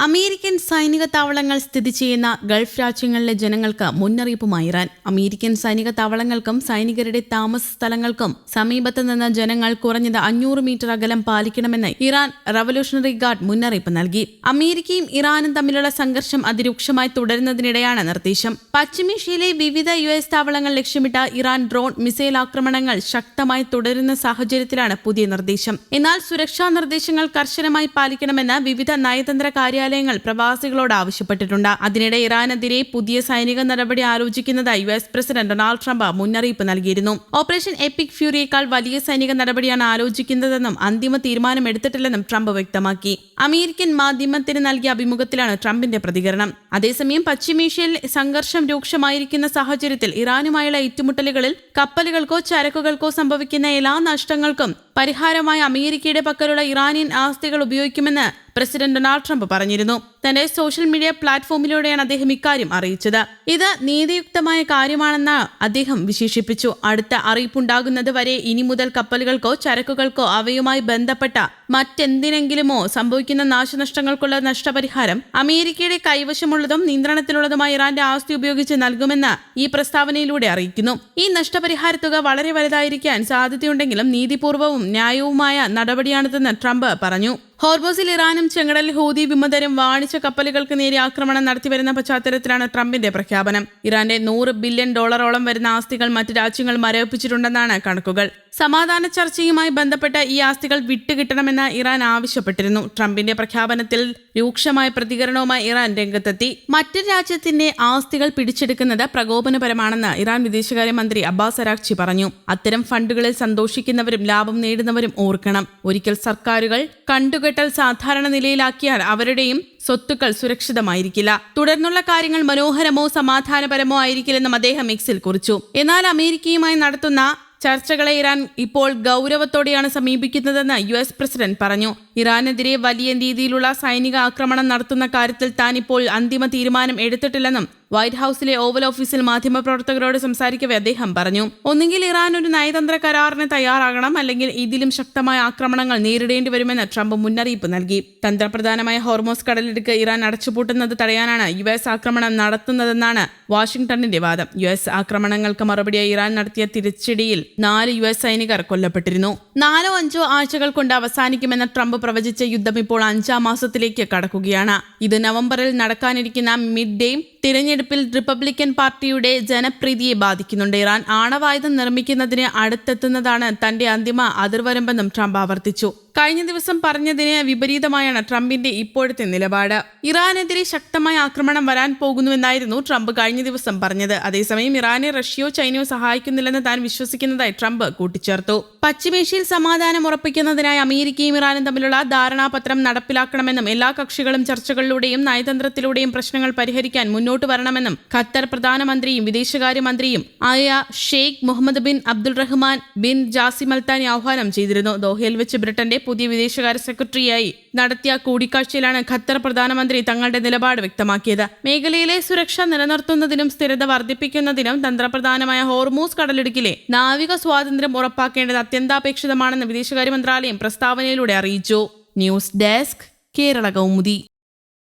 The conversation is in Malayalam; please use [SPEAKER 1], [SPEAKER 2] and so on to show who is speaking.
[SPEAKER 1] അമേരിക്കൻ സൈനിക താവളങ്ങൾ സ്ഥിതി ചെയ്യുന്ന ഗൾഫ് രാജ്യങ്ങളിലെ ജനങ്ങൾക്ക് മുന്നറിയിപ്പുമായി ഇറാൻ. അമേരിക്കൻ സൈനിക താവളങ്ങൾക്കും സൈനികരുടെ താമസ സ്ഥലങ്ങൾക്കും സമീപത്ത് നിന്ന് ജനങ്ങൾ കുറഞ്ഞത് 500 മീറ്റർ അകലം പാലിക്കണമെന്ന് ഇറാൻ റവല്യൂഷണറി ഗാർഡ് മുന്നറിയിപ്പ് നൽകി. അമേരിക്കയും ഇറാനും തമ്മിലുള്ള സംഘർഷം അതിരൂക്ഷമായി തുടരുന്നതിനിടെയാണ് നിർദ്ദേശം. പശ്ചിമേഷ്യയിലെ വിവിധ US താവളങ്ങൾ ലക്ഷ്യമിട്ട ഇറാൻ ഡ്രോൺ മിസൈൽ ആക്രമണങ്ങൾ ശക്തമായി തുടരുന്ന സാഹചര്യത്തിലാണ് പുതിയ നിർദ്ദേശം. എന്നാൽ സുരക്ഷാ നിർദ്ദേശങ്ങൾ കർശനമായി പാലിക്കണമെന്ന് വിവിധ നയതന്ത്ര കാര്യാലയങ്ങൾ പ്രവാസികളോട് ആവശ്യപ്പെട്ടിട്ടുണ്ട്. അതിനിടെ ഇറാനെതിരെ പുതിയ സൈനിക നടപടി ആലോചിക്കുന്നതായി US പ്രസിഡന്റ് ഡൊണാൾഡ് ട്രംപ് മുന്നറിയിപ്പ് നൽകിയിരുന്നു. ഓപ്പറേഷൻ എപ്പിക് ഫ്യൂരിയേക്കാൾ വലിയ സൈനിക നടപടിയാണ് ആലോചിക്കുന്നതെന്നും അന്തിമ തീരുമാനം എടുത്തിട്ടില്ലെന്നും ട്രംപ് വ്യക്തമാക്കി. അമേരിക്കൻ മാധ്യമത്തിന് നൽകിയ അഭിമുഖത്തിലാണ് ട്രംപിന്റെ പ്രതികരണം. അതേസമയം പശ്ചിമേഷ്യയിൽ സംഘർഷം രൂക്ഷമായിരിക്കുന്ന സാഹചര്യത്തിൽ ഇറാനുമായുള്ള ഏറ്റുമുട്ടലുകളിൽ കപ്പലുകൾക്കോ ചരക്കുകൾക്കോ സംഭവിക്കുന്ന എല്ലാ നഷ്ടങ്ങൾക്കും പരിഹാരമായി അമേരിക്കയുടെ പക്കലുള്ള ഇറാനിയൻ ആസ്തികൾ ഉപയോഗിക്കുമെന്ന് പ്രസിഡന്റ് ഡൊണാൾഡ് ട്രംപ് പറഞ്ഞിരുന്നു. തന്റെ സോഷ്യൽ മീഡിയ പ്ലാറ്റ്ഫോമിലൂടെയാണ് അദ്ദേഹം ഇക്കാര്യം അറിയിച്ചത്. ഇത് നീതിയുക്തമായ കാര്യമാണെന്ന് അദ്ദേഹം വിശേഷിപ്പിച്ചു. അടുത്ത അറിയിപ്പുണ്ടാകുന്നത് വരെ ഇനി മുതൽ കപ്പലുകൾക്കോ ചരക്കുകൾക്കോ അവയുമായി ബന്ധപ്പെട്ട മറ്റെന്തിനെങ്കിലുമോ സംഭവിക്കുന്ന നാശനഷ്ടങ്ങൾക്കുള്ള നഷ്ടപരിഹാരം അമേരിക്കയുടെ കൈവശമുള്ളതും നിയന്ത്രണത്തിലുള്ളതുമായ ഇറാന്റെ ആസ്തി ഉപയോഗിച്ച് നൽകുമെന്ന് ഈ പ്രസ്താവനയിലൂടെ അറിയിക്കുന്നു. ഈ നഷ്ടപരിഹാര തുക വളരെ വലുതായിരിക്കാൻ സാധ്യതയുണ്ടെങ്കിലും നീതിപൂർവവും ന്യായവുമായ നടപടിയാണിതെന്ന് ട്രംപ് പറഞ്ഞു. ഹോർമോസിൽ ഇറാനും ചെങ്കടലിൽ ഹൂതി വിമതരും വാണിജ്യ കപ്പലുകൾക്ക് നേരെ ആക്രമണം നടത്തിവരുന്ന പശ്ചാത്തലത്തിലാണ് ട്രംപിന്റെ പ്രഖ്യാപനം. ഇറാന്റെ $100 ബില്യൺ വരുന്ന ആസ്തികൾ മറ്റ് രാജ്യങ്ങൾ മരവിപ്പിച്ചിട്ടുണ്ടെന്നാണ് കണക്കുകൾ. സമാധാന ചർച്ചയുമായി ബന്ധപ്പെട്ട ഈ ആസ്തികൾ വിട്ടുകിട്ടണമെന്ന് ഇറാൻ ആവശ്യപ്പെട്ടിരുന്നു. ട്രംപിന്റെ പ്രഖ്യാപനത്തിൽ രൂക്ഷമായ പ്രതികരണവുമായി ഇറാൻ രംഗത്തെത്തി. മറ്റൊരു രാജ്യത്തിന്റെ ആസ്തികൾ പിടിച്ചെടുക്കുന്നത് പ്രകോപനപരമാണെന്ന് ഇറാൻ വിദേശകാര്യമന്ത്രി അബ്ബാസ് അരാഗ്ചി പറഞ്ഞു. അത്തരം ഫണ്ടുകളിൽ സന്തോഷിക്കുന്നവരും ലാഭം നേടുന്നവരും ഓർക്കണം, ഒരിക്കൽ സർക്കാരുകൾ കണ്ടുകെട്ടൽ സാധാരണ നിലയിലാക്കിയാൽ അവരുടെയും സ്വത്തുക്കൾ സുരക്ഷിതമായിരിക്കില്ല. തുടർന്നുള്ള കാര്യങ്ങൾ മനോഹരമോ സമാധാനപരമോ ആയിരിക്കില്ലെന്നും അദ്ദേഹം എക്സിൽ കുറിച്ചു. എന്നാൽ അമേരിക്കയുമായി നടത്തുന്ന ചർച്ചകളെ ഇറാൻ ഇപ്പോൾ ഗൗരവത്തോടെയാണ് സമീപിക്കുന്നതെന്ന് US പ്രസിഡന്റ് പറഞ്ഞു. ഇറാനെതിരെ വലിയ രീതിയിലുള്ള സൈനിക ആക്രമണം നടത്തുന്ന കാര്യത്തിൽ താൻ ഇപ്പോൾ അന്തിമ തീരുമാനം എടുത്തിട്ടില്ലെന്നും വൈറ്റ് ഹൌസിലെ ഓവൽ ഓഫീസിൽ മാധ്യമപ്രവർത്തകരോട് സംസാരിക്കവെ അദ്ദേഹം പറഞ്ഞു. ഒന്നുകിൽ ഇറാൻ ഒരു നയതന്ത്ര കരാറിന് തയ്യാറാകണം, അല്ലെങ്കിൽ ഇതിലും ശക്തമായ ആക്രമണങ്ങൾ നേരിടേണ്ടി വരുമെന്ന് ട്രംപ് മുന്നറിയിപ്പ് നൽകി. തന്ത്രപ്രധാനമായ ഹോർമോസ് കടലിടുക്ക് ഇറാൻ അടച്ചുപൂട്ടുന്നത് തടയാനാണ് US ആക്രമണം നടത്തുന്നതെന്നാണ് വാഷിംഗ്ടണിന്റെ വാദം. US ആക്രമണങ്ങൾക്ക് മറുപടിയായി ഇറാൻ നടത്തിയ തിരിച്ചടിയിൽ 4 US സൈനികർ കൊല്ലപ്പെട്ടിരുന്നു. 4-5 ആഴ്ചകൾ കൊണ്ട് അവസാനിക്കുമെന്ന് ട്രംപ് പ്രവചിച്ച യുദ്ധം ഇപ്പോൾ 5ാം മാസത്തിലേക്ക് കടക്കുകയാണ്. ഇത് നവംബറിൽ നടക്കാനിരിക്കുന്ന മിഡ് ഡേ തിരഞ്ഞെടുപ്പിൽ റിപ്പബ്ലിക്കൻ പാർട്ടിയുടെ ജനപ്രീതിയെ ബാധിക്കുന്നുണ്ട്. ഇറാൻ ആണവായുധം നിർമ്മിക്കുന്നതിന് അടുത്തെത്തുന്നതാണ് തന്റെ അന്തിമ അതിർവരമ്പെന്നും ട്രംപ് ആവർത്തിച്ചു. കഴിഞ്ഞ ദിവസം പറഞ്ഞതിന് വിപരീതമായാണ് ട്രംപിന്റെ ഇപ്പോഴത്തെ നിലപാട്. ഇറാനെതിരെ ശക്തമായ ആക്രമണം വരാൻ പോകുന്നുവെന്നായിരുന്നു ട്രംപ് കഴിഞ്ഞ ദിവസം പറഞ്ഞത്. അതേസമയം ഇറാനെ റഷ്യയോ ചൈനയോ സഹായിക്കുന്നില്ലെന്ന് താൻ വിശ്വസിക്കുന്നതായി ട്രംപ് കൂട്ടിച്ചേർത്തു. പശ്ചിമേഷ്യയിൽ സമാധാനം ഉറപ്പിക്കുന്നതിനായി അമേരിക്കയും ഇറാനും തമ്മിലുള്ള ധാരണാപത്രം നടപ്പിലാക്കണമെന്നും എല്ലാ കക്ഷികളും ചർച്ചകളിലൂടെയും നയതന്ത്രത്തിലൂടെയും പ്രശ്നങ്ങൾ പരിഹരിക്കാൻ മുന്നോട്ട് വരണമെന്നും ഖത്തർ പ്രധാനമന്ത്രിയും വിദേശകാര്യമന്ത്രിയും ആയ Sheikh Mohammed bin Abdul Rahman bin Jassim Al Thani ആഹ്വാനം ചെയ്തിരുന്നു. ദോഹയിൽ വെച്ച് ബ്രിട്ടന്റെ പുതിയ വിദേശകാര്യ സെക്രട്ടറിയായി നടത്തിയ കൂടിക്കാഴ്ചയിലാണ് ഖത്തർ പ്രധാനമന്ത്രി തങ്ങളുടെ നിലപാട് വ്യക്തമാക്കിയത്. മേഖലയിലെ സുരക്ഷ നിലനിർത്തുന്നതിനും സ്ഥിരത വർദ്ധിപ്പിക്കുന്നതിനും തന്ത്രപ്രധാനമായ ഹോർമൂസ് കടലിടുക്കിലെ നാവിക സ്വാതന്ത്ര്യം ഉറപ്പാക്കേണ്ടത് അത്യന്താപേക്ഷിതമാണെന്ന് വിദേശകാര്യ മന്ത്രാലയം പ്രസ്താവനയിലൂടെ അറിയിച്ചു. News desk, Kerala Kaumudi.